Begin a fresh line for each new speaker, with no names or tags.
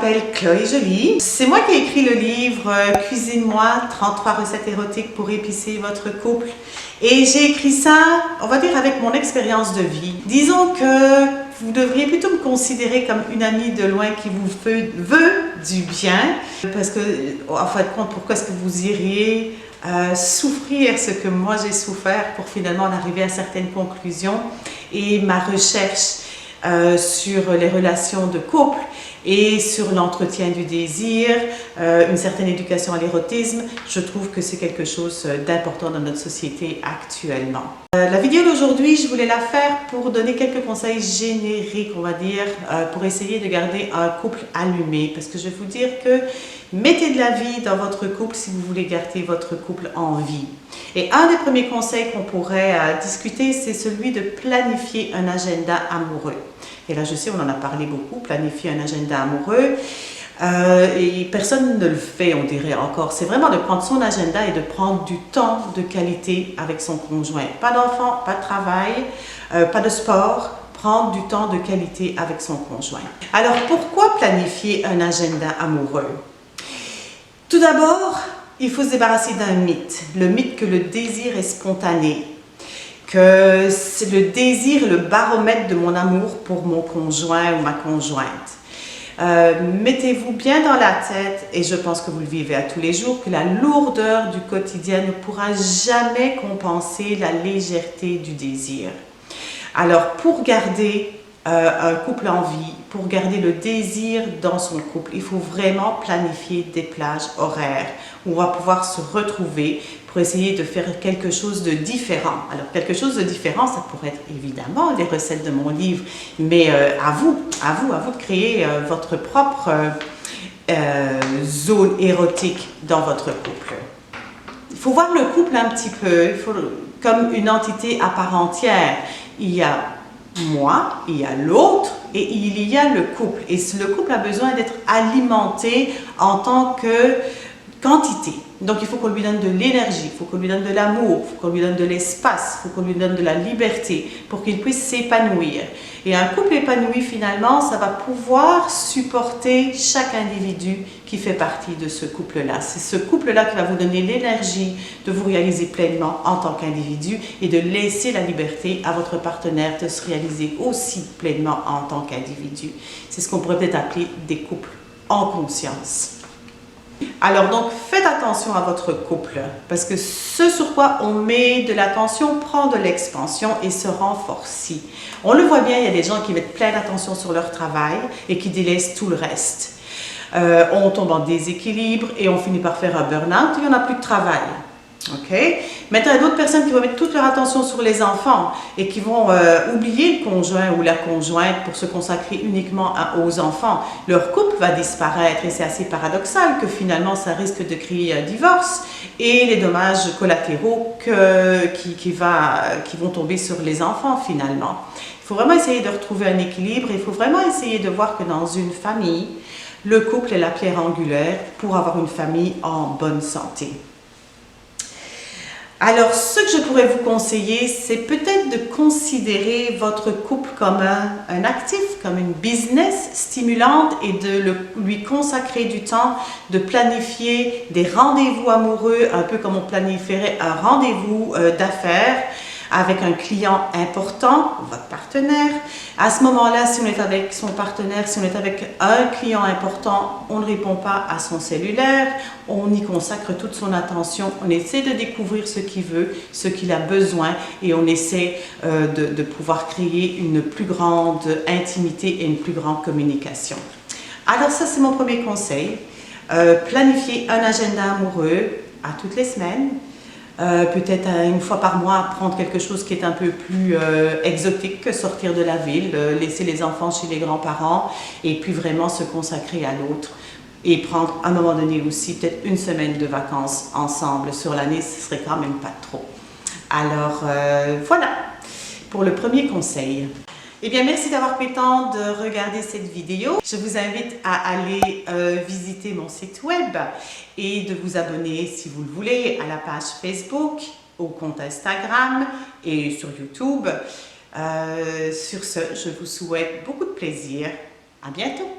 m'appelle Chloé Joly. C'est moi qui ai écrit le livre Cuisine-moi, 33 recettes érotiques pour épicer votre couple. Et j'ai écrit ça, on va dire, avec mon expérience de vie. Disons que vous devriez plutôt me considérer comme une amie de loin qui vous veut du bien. Parce que, en fin de compte, pourquoi est-ce que vous iriez souffrir ce que moi j'ai souffert pour finalement en arriver à certaines conclusions. Et ma recherche sur les relations de couple et sur l'entretien du désir, une certaine éducation à l'érotisme, je trouve que c'est quelque chose d'important dans notre société actuellement. La vidéo d'aujourd'hui, je voulais la faire pour donner quelques conseils génériques, on va dire, pour essayer de garder un couple allumé. Parce que je vais vous dire que mettez de la vie dans votre couple si vous voulez garder votre couple en vie. Et un des premiers conseils qu'on pourrait discuter, c'est celui de planifier un agenda amoureux. Et là, je sais, on en a parlé beaucoup, planifier un agenda amoureux. Et personne ne le fait, on dirait encore. C'est vraiment de prendre son agenda et de prendre du temps de qualité avec son conjoint. Pas d'enfant, pas de travail, pas de sport. Prendre du temps de qualité avec son conjoint. Alors, pourquoi planifier un agenda amoureux? Tout d'abord, il faut se débarrasser d'un mythe. Le mythe que le désir est spontané. Que c'est le désir, le baromètre de mon amour pour mon conjoint ou ma conjointe. Mettez-vous bien dans la tête, et je pense que vous le vivez à tous les jours, que la lourdeur du quotidien ne pourra jamais compenser la légèreté du désir. Alors, pour garder un couple en vie, pour garder le désir dans son couple, il faut vraiment planifier des plages horaires où on va pouvoir se retrouver pour essayer de faire quelque chose de différent. Alors, quelque chose de différent, ça pourrait être évidemment les recettes de mon livre, mais à vous de créer votre propre zone érotique dans votre couple. Il faut voir le couple un petit peu comme une entité à part entière. Il y a moi, il y a l'autre et il y a le couple. Et le couple a besoin d'être alimenté en tant que quantité. Donc il faut qu'on lui donne de l'énergie, il faut qu'on lui donne de l'amour, il faut qu'on lui donne de l'espace, il faut qu'on lui donne de la liberté pour qu'il puisse s'épanouir. Et un couple épanoui, finalement, ça va pouvoir supporter chaque individu qui fait partie de ce couple-là. C'est ce couple-là qui va vous donner l'énergie de vous réaliser pleinement en tant qu'individu et de laisser la liberté à votre partenaire de se réaliser aussi pleinement en tant qu'individu. C'est ce qu'on pourrait peut-être appeler des couples en conscience. Alors donc, faites attention à votre couple, parce que ce sur quoi on met de l'attention prend de l'expansion et se renforce. On le voit bien, il y a des gens qui mettent plein d'attention sur leur travail et qui délaissent tout le reste. On tombe en déséquilibre et on finit par faire un burn-out, il n'y en a plus de travail. Okay. Maintenant, il y a d'autres personnes qui vont mettre toute leur attention sur les enfants et qui vont oublier le conjoint ou la conjointe pour se consacrer uniquement aux enfants. Leur couple va disparaître et c'est assez paradoxal que finalement ça risque de créer un divorce et les dommages collatéraux qui vont tomber sur les enfants finalement. Il faut vraiment essayer de retrouver un équilibre et il faut vraiment essayer de voir que dans une famille, le couple est la pierre angulaire pour avoir une famille en bonne santé. Alors, ce que je pourrais vous conseiller, c'est peut-être de considérer votre couple comme un actif, comme une business stimulante et de lui consacrer du temps, de planifier des rendez-vous amoureux, un peu comme on planifierait un rendez-vous d'affaires avec un client important, votre partenaire. À ce moment-là, si on est avec son partenaire, si on est avec un client important, on ne répond pas à son cellulaire, on y consacre toute son attention, on essaie de découvrir ce qu'il veut, ce qu'il a besoin et on essaie de pouvoir créer une plus grande intimité et une plus grande communication. Alors ça, c'est mon premier conseil. Planifier un agenda amoureux à toutes les semaines. Peut-être une fois par mois prendre quelque chose qui est un peu plus exotique que sortir de la ville, laisser les enfants chez les grands-parents et puis vraiment se consacrer à l'autre et prendre à un moment donné aussi peut-être une semaine de vacances ensemble sur l'année, ce serait quand même pas trop. Alors voilà pour le premier conseil. Eh bien, merci d'avoir pris le temps de regarder cette vidéo. Je vous invite à aller visiter mon site web et de vous abonner, si vous le voulez, à la page Facebook, au compte Instagram et sur YouTube. Sur ce, je vous souhaite beaucoup de plaisir. À bientôt!